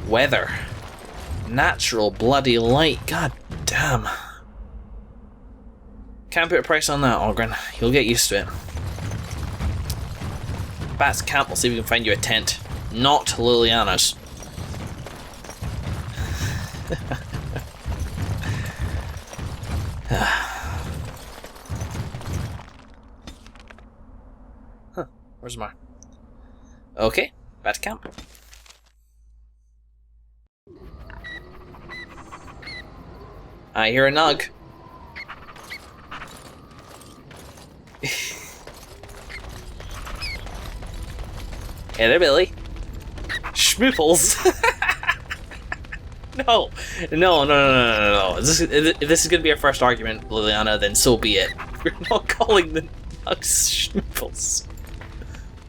Weather. Natural bloody light. God damn. Can't put a price on that, Ogren. You'll get used to it. Bats camp, we'll see if we can find you a tent. Not Liliana's. Huh, where's Mar? Okay, bat camp. I hear a nug. Hey there, Billy. Schmooples. No. If this is going to be our first argument, Liliana, then so be it. We're not calling the nugs schmooples.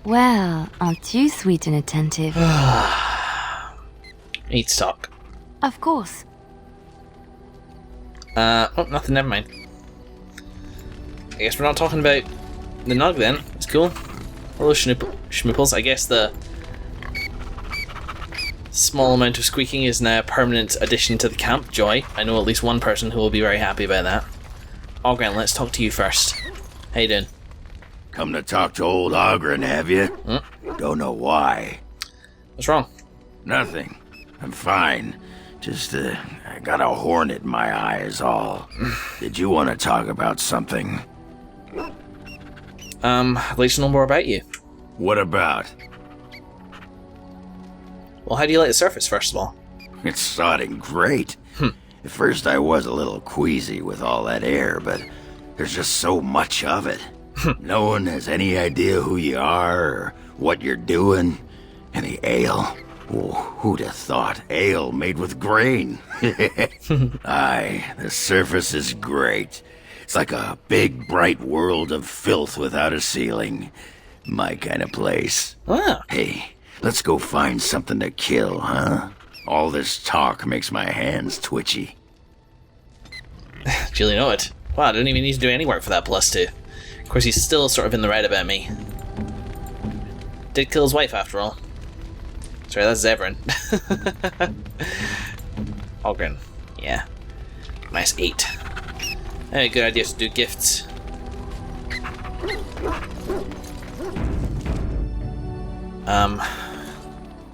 Well, aren't you sweet and attentive? Need to talk. Of course. Oh, nothing, never mind. I guess we're not talking about the nug then. It's cool. Hello, schmooples. I guess the small amount of squeaking is now a permanent addition to the camp. Joy. I know at least one person who will be very happy about that. Ogren, let's talk to you first. How you doing? Come to talk to old Ogren, have you? Don't know why. What's wrong? Nothing. I'm fine. Just, I got a hornet in my eye is all. Did you want to talk about something? I'd like to know more about you. What about? Well, how do you like the surface, first of all? It's sodding great. At first I was a little queasy with all that air, but there's just so much of it. No one has any idea who you are or what you're doing. And the ale? Oh, who'd have thought? Ale made with grain. Aye, the surface is great. It's like a big, bright world of filth without a ceiling. My kind of place. Ah. Hey, let's go find something to kill, huh? All this talk makes my hands twitchy. Do you really know it? Wow, I didn't even need to do any work for that +2. Of course, he's still sort of in the right about me. Did kill his wife, after all. Sorry, that's Zevran. Ogren. Yeah. Nice 8. Hey, good idea to do gifts.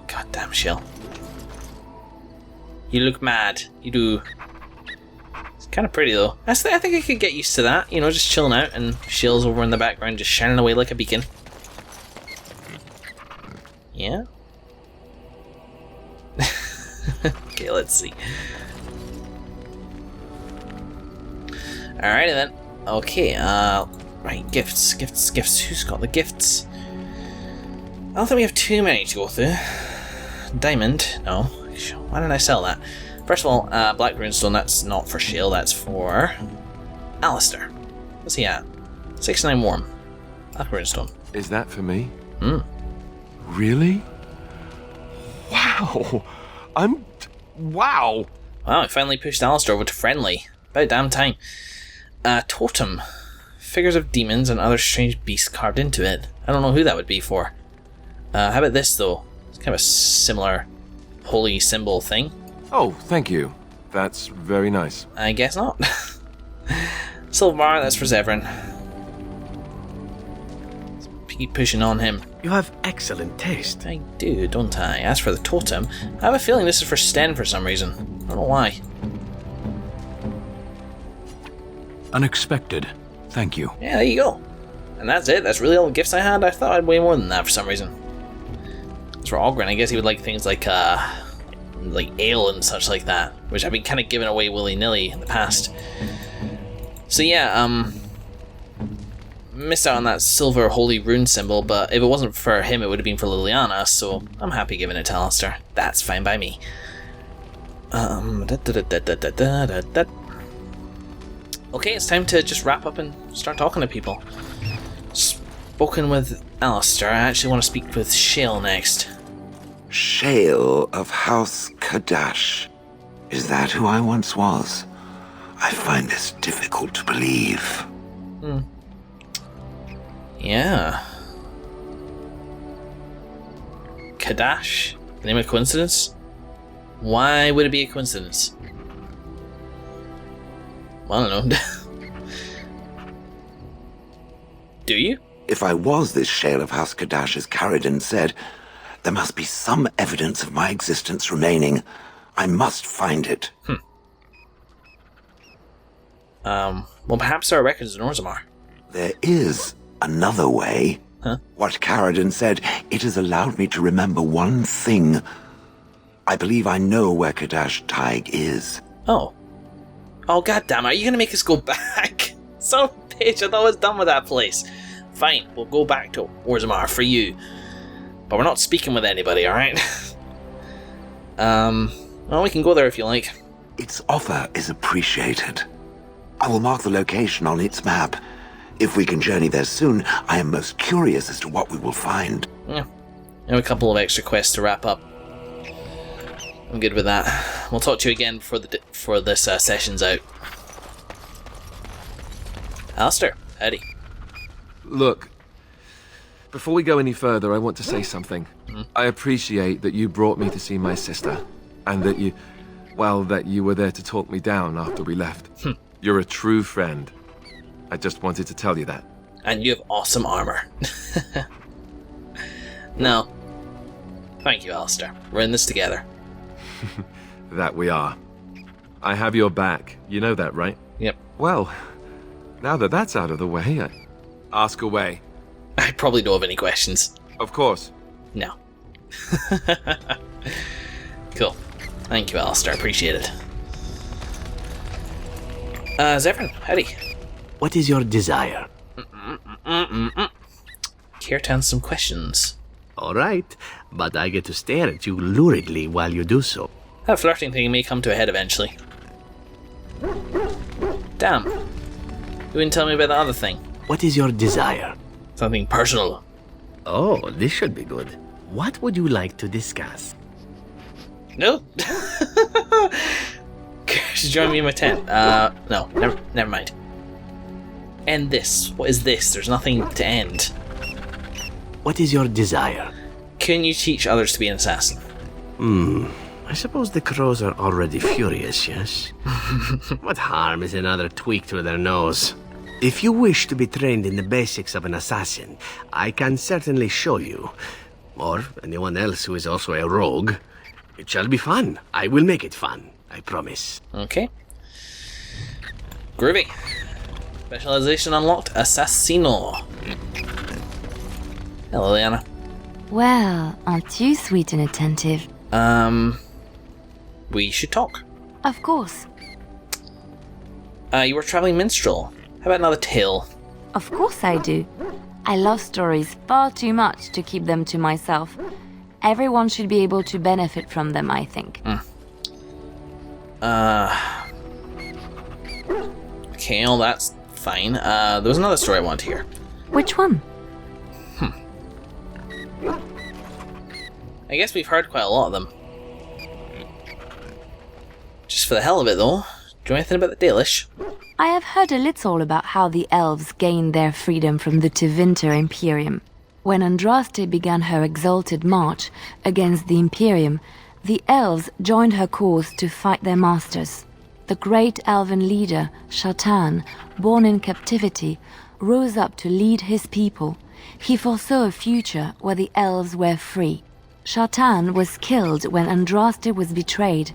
Goddamn Shell. You look mad. You do. It's kind of pretty though. I think I could get used to that. You know, just chilling out and Shell's over in the background just shining away like a beacon. Yeah? Okay, let's see. Alrighty then. Okay, right, gifts. Who's got the gifts? I don't think we have too many to go through. Diamond, no. Why didn't I sell that? First of all, Black Runestone, that's not for Shale, that's for Alistair. What's he at? 69 warm. Black Runestone. Is that for me? Hmm. Really? Wow! Wow! Wow, I finally pushed Alistair over to friendly. About damn time. Totem. Figures of demons and other strange beasts carved into it. I don't know who that would be for. How about this, though? It's kind of a similar holy symbol thing. Oh, thank you. That's very nice. I guess not. Silver, that's for Zevran. Let's keep pushing on him. You have excellent taste. I do, don't I? As for the totem, I have a feeling this is for Sten for some reason. I don't know why. Unexpected. Thank you. Yeah, there you go. And that's it. That's really all the gifts I had. I thought I had way more than that for some reason. As for Ogren, I guess he would like things like ale and such like that, which I've been kind of giving away willy-nilly in the past. So yeah, missed out on that silver holy rune symbol, but if it wasn't for him, it would have been for Liliana, so I'm happy giving it to Alistair. That's fine by me. Okay, it's time to just wrap up and start talking to people. Spoken with Alistair, I actually want to speak with Shale next. Shale of House Kadash. Is that who I once was? I find this difficult to believe. Yeah. Kadash? The name of coincidence? Why would it be a coincidence? I don't know. Do you? If I was this Shale of House Kadash, as Caridin said, there must be some evidence of my existence remaining. I must find it. Well, perhaps there are records in Orzammar. There is another way. Huh? What Caridin said, it has allowed me to remember one thing. I believe I know where Kadash Taig is. Oh. Oh, goddamn, are you gonna make us go back? Son of a bitch, I thought I was done with that place. Fine, we'll go back to Orzammar for you. But we're not speaking with anybody, alright? Well, we can go there if you like. Its offer is appreciated. I will mark the location on its map. If we can journey there soon, I am most curious as to what we will find. Yeah. And a couple of extra quests to wrap up. I'm good with that. We'll talk to you again before this session's out. Alistair, howdy. Look, before we go any further, I want to say something. I appreciate that you brought me to see my sister, and that you were there to talk me down after we left. You're a true friend. I just wanted to tell you that. And you have awesome armor. No. Thank you, Alistair. We're in this together. That we are. I have your back. You know that, right? Yep. Well, now that that's out of the way, ask away. I probably don't have any questions. Of course. No. Cool. Thank you, Alistair. Appreciate it. Zevran, howdy. What is your desire? Care to answer some questions? All right, but I get to stare at you luridly while you do so. That flirting thing may come to a head eventually. Damn. You wouldn't tell me about the other thing. What is your desire? Something personal. Oh, this should be good. What would you like to discuss? No. Just join me in my tent. No, never mind. End this. What is this? There's nothing to end. What is your desire? Can you teach others to be an assassin? I suppose the crows are already furious, yes? What harm is another tweak to their nose? If you wish to be trained in the basics of an assassin, I can certainly show you. Or anyone else who is also a rogue. It shall be fun. I will make it fun. I promise. Okay. Groovy. Specialization unlocked. Assassino. Hello, Liana. Well, aren't you sweet and attentive? We should talk. Of course. You were a traveling minstrel. How about another tale? Of course I do. I love stories far too much to keep them to myself. Everyone should be able to benefit from them, I think. Okay, well, that's fine. There was another story I wanted to hear. Which one? I guess we've heard quite a lot of them. Just for the hell of it, though, do you know anything about the Dalish? I have heard a little about how the elves gained their freedom from the Tevinter Imperium. When Andraste began her exalted march against the Imperium, the elves joined her cause to fight their masters. The great elven leader, Shatan, born in captivity, rose up to lead his people. He foresaw a future where the elves were free. Shatan was killed when Andraste was betrayed,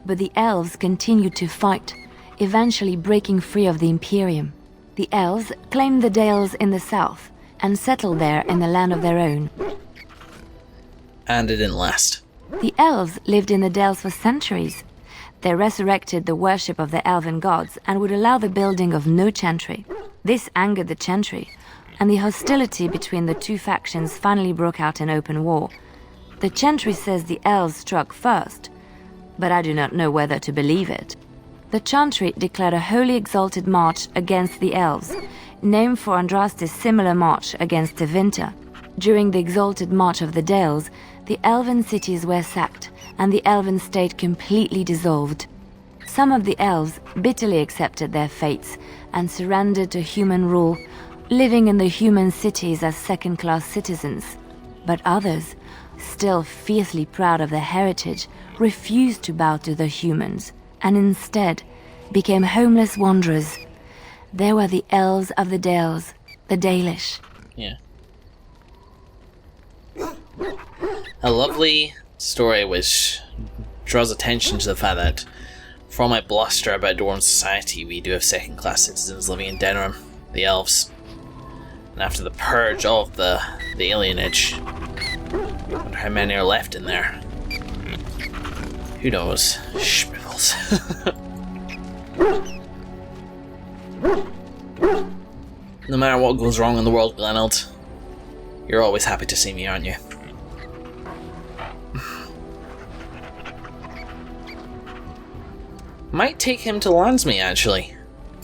but the elves continued to fight, eventually breaking free of the Imperium. The elves claimed the Dales in the south and settled there in the land of their own. And it didn't last. The elves lived in the Dales for centuries. They resurrected the worship of the elven gods and would allow the building of no chantry. This angered the chantry, and the hostility between the two factions finally broke out in open war. The chantry says the elves struck first, but I do not know whether to believe it. The chantry declared a wholly exalted march against the elves, named for Andraste's similar march against Tevinter. During the exalted march of the Dales, the elven cities were sacked, and the elven state completely dissolved. Some of the elves bitterly accepted their fates and surrendered to human rule, living in the human cities as second-class citizens. But others still fiercely proud of their heritage, refused to bow to the humans, and instead became homeless wanderers. There were the elves of the Dales, the Dalish. Yeah. A lovely story which draws attention to the fact that for all my bluster about Dwarven society, we do have second-class citizens living in Denerim, the elves. And after the purge of the alienage, I wonder how many are left in there. Who knows? Schmiffles. No matter what goes wrong in the world, Glenald, you're always happy to see me, aren't you? Might take him to Landsme, actually.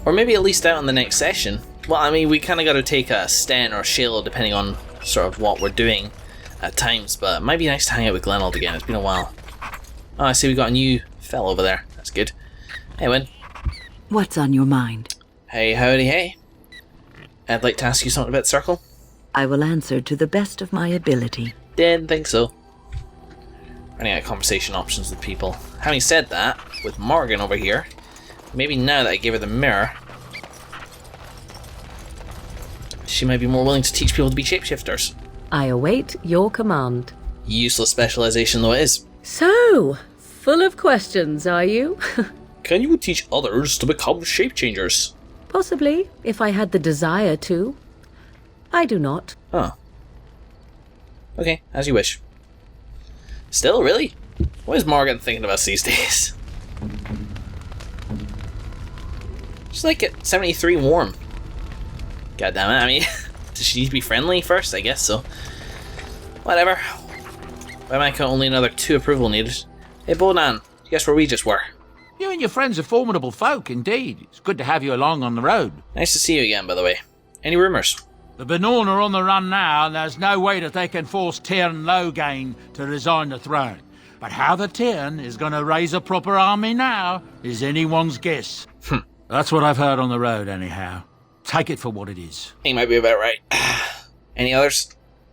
Or maybe at least out in the next session. Well, I mean, we kind of got to take a Sten or Shayla, depending on sort of what we're doing at times, but it might be nice to hang out with Glenald again. It's been a while. Oh, I see we got a new fella over there. That's good. Hey, Win. What's on your mind? Hey, howdy, hey. I'd like to ask you something about Circle. I will answer to the best of my ability. Didn't think so. Running out of conversation options with people. Having said that, with Morgan over here, maybe now that I gave her the mirror, she might be more willing to teach people to be shapeshifters. I await your command. Useless specialization though it is. So, full of questions, are you? Can you teach others to become shape-changers? Possibly, if I had the desire to. I do not. Huh. Okay, as you wish. Still, really? What is Morgan thinking of us these days? She's like at 73 warm. God damn it, I mean, does she need to be friendly first? I guess so. Whatever. By my count, only another 2 approval needed. Hey, Bonan, guess where we just were? You and your friends are formidable folk, indeed. It's good to have you along on the road. Nice to see you again, by the way. Any rumours? The Benorn are on the run now, and there's no way that they can force Tyrn Logain to resign the throne. But how the Tyrn is going to raise a proper army now is anyone's guess. That's what I've heard on the road, anyhow. Take it for what it is. He might be about right. Any others?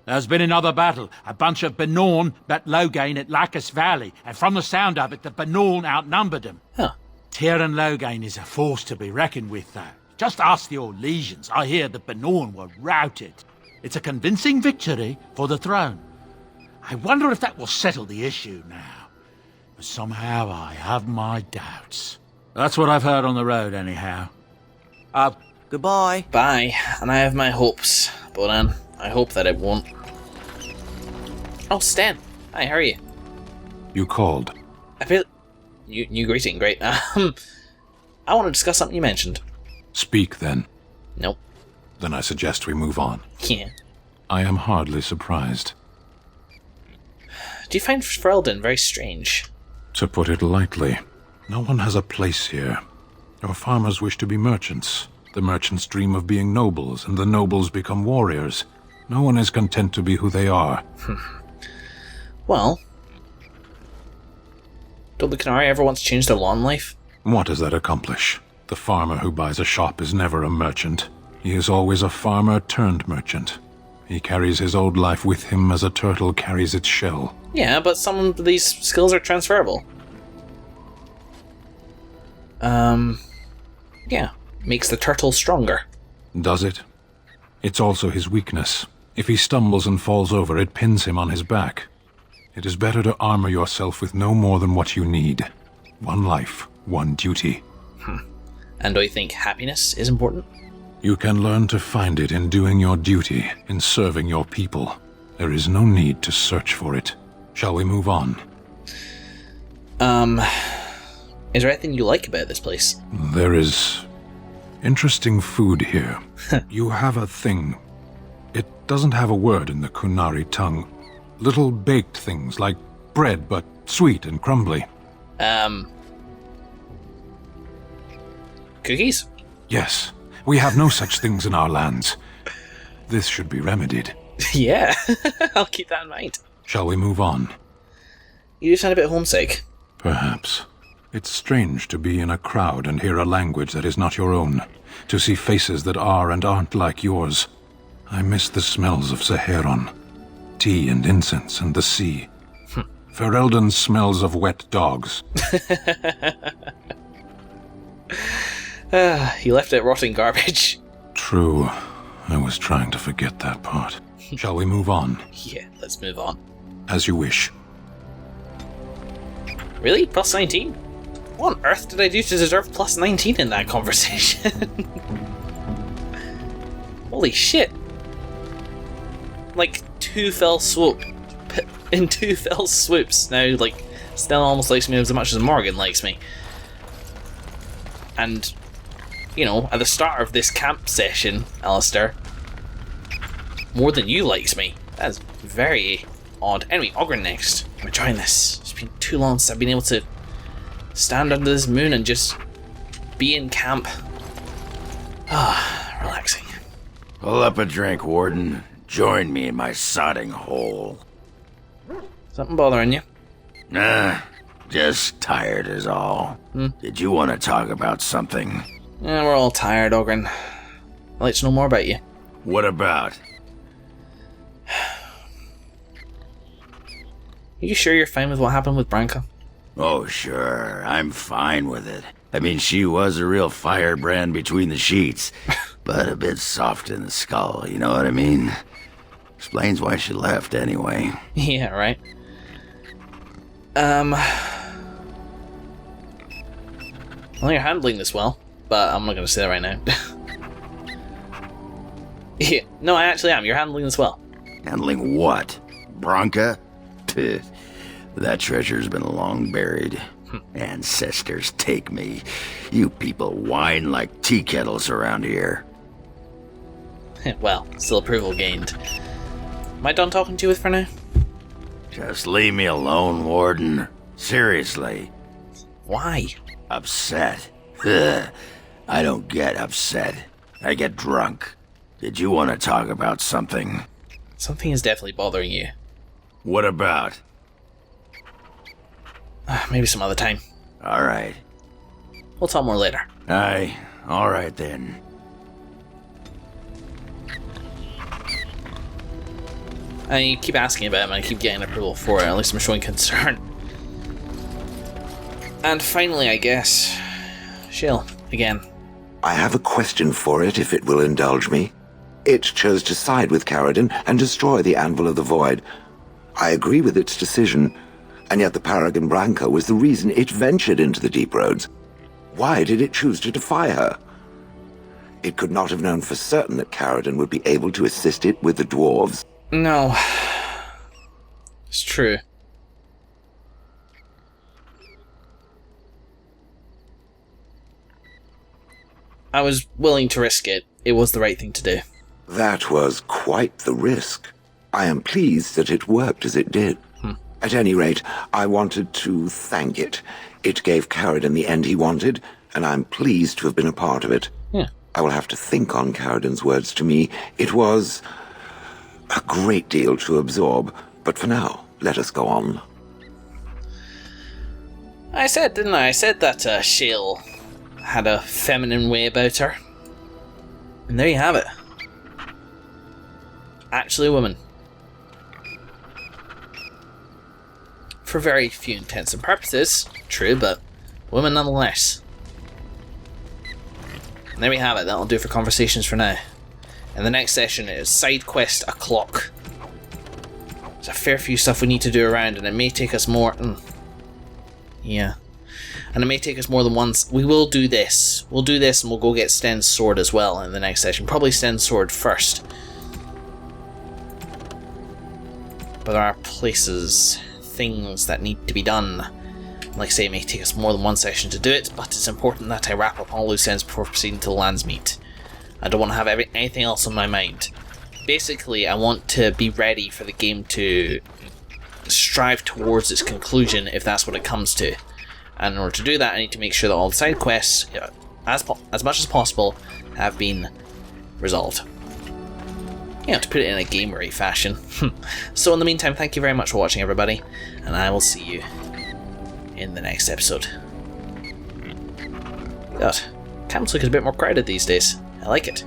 There's been another battle. A bunch of Benorn bet Logain at Lacus Valley, and from the sound of it, the Benorn outnumbered them. Huh. Tyrn Logain is a force to be reckoned with, though. Just ask the old legions. I hear the Benorn were routed. It's a convincing victory for the throne. I wonder if that will settle the issue now. But somehow I have my doubts. That's what I've heard on the road, anyhow. Goodbye. Bye. And I have my hopes, Bonan. I hope that it won't. Oh, Stan. Hi, how are you? You called. I feel... New greeting, great. I want to discuss something you mentioned. Speak, then. Nope. Then I suggest we move on. Yeah. I am hardly surprised. Do you find Ferelden very strange? To put it lightly, no one has a place here. Your farmers wish to be merchants. The merchants dream of being nobles, and the nobles become warriors. No one is content to be who they are. Well... Don't the Qunari ever once change their lawn life? What does that accomplish? The farmer who buys a shop is never a merchant. He is always a farmer turned merchant. He carries his old life with him as a turtle carries its shell. Yeah, but some of these skills are transferable. Yeah. Makes the turtle stronger. Does it? It's also his weakness. If he stumbles and falls over, it pins him on his back. It is better to armor yourself with no more than what you need. One life, one duty. And do you think happiness is important? You can learn to find it in doing your duty, in serving your people. There is no need to search for it. Shall we move on? Is there anything you like about this place? There is interesting food here. You have a thing. It doesn't have a word in the Qunari tongue. Little baked things like bread, but sweet and crumbly. Cookies? Yes. We have no such things in our lands. This should be remedied. Yeah, I'll keep that in mind. Shall we move on? You do sound a bit homesick. Perhaps. It's strange to be in a crowd and hear a language that is not your own. To see faces that are and aren't like yours. I miss the smells of Saheron. tea and incense and the sea. Ferelden smells of wet dogs. He left it rotting garbage. True. I was trying to forget that part. Shall we move on? Yeah, let's move on. As you wish. Really? Plus 19? What on earth did I do to deserve plus 19 in that conversation? Holy shit. Like, in two fell swoops. Now, like, Stella almost likes me as much as Morgan likes me. And, you know, at the start of this camp session, Alistair, more than you likes me. That's very odd. Anyway, Ogren next. I'm enjoying this. It's been too long since I've been able to stand under this moon and just be in camp. Ah, relaxing. Pull up a drink, Warden. Join me in my sodding hole. Something bothering you? Nah, just tired is all. Did you want to talk about something? Yeah, we're all tired, Ogren. I'd like to know more about you. What about? Are you sure you're fine with what happened with Branka? Oh, sure. I'm fine with it. I mean, she was a real firebrand between the sheets, but a bit soft in the skull, you know what I mean? Explains why she left, anyway. Yeah, right. Well, you're handling this well, but I'm not going to say that right now. Yeah, no, I actually am. You're handling this well. Handling what? Branka? Pfft, that treasure's been long buried. Ancestors take me. You people whine like tea kettles around here. Well, still approval gained. Am I done talking to you for now? Just leave me alone, Warden. Seriously. Why? Upset. Ugh. I don't get upset. I get drunk. Did you want to talk about something? Something is definitely bothering you. What about? Maybe some other time. Alright. We'll talk more later. Aye. Alright then. I keep asking about him and I keep getting approval for it. At least I'm showing concern. And finally, I guess, Shale, again. I have a question for it, if it will indulge me. It chose to side with Caradon and destroy the Anvil of the Void. I agree with its decision, and yet the Paragon Branka was the reason it ventured into the Deep Roads. Why did it choose to defy her? It could not have known for certain that Caradon would be able to assist it with the dwarves. No. It's true. I was willing to risk it. It was the right thing to do. That was quite the risk. I am pleased that it worked as it did. At any rate, I wanted to thank it. It gave Caradon the end he wanted, and I'm pleased to have been a part of it. Yeah. I will have to think on Caradon's words to me. It was a great deal to absorb, but for now, let us go on. I said, didn't I? I said that Shale had a feminine way about her. And there you have it. Actually a woman. For very few intents and purposes, true, but woman nonetheless. And there we have it. That'll do for conversations for now. And the next session is side quest o'clock. There's a fair few stuff we need to do around, and it may take us more. Yeah. And it may take us more than once. We will do this. We'll do this and we'll go get Sten's sword as well in the next session. Probably Sten's sword first. But there are places, things that need to be done. Like I say, it may take us more than one session to do it, but it's important that I wrap up all loose ends before proceeding to the Landsmeet. I don't want to have anything else on my mind. Basically, I want to be ready for the game to strive towards its conclusion if that's what it comes to. And in order to do that, I need to make sure that all the side quests, as much as possible, have been resolved. You know, to put it in a gamery fashion. So in the meantime, thank you very much for watching, everybody, and I will see you in the next episode. God, camp's looking a bit more crowded these days. I like it.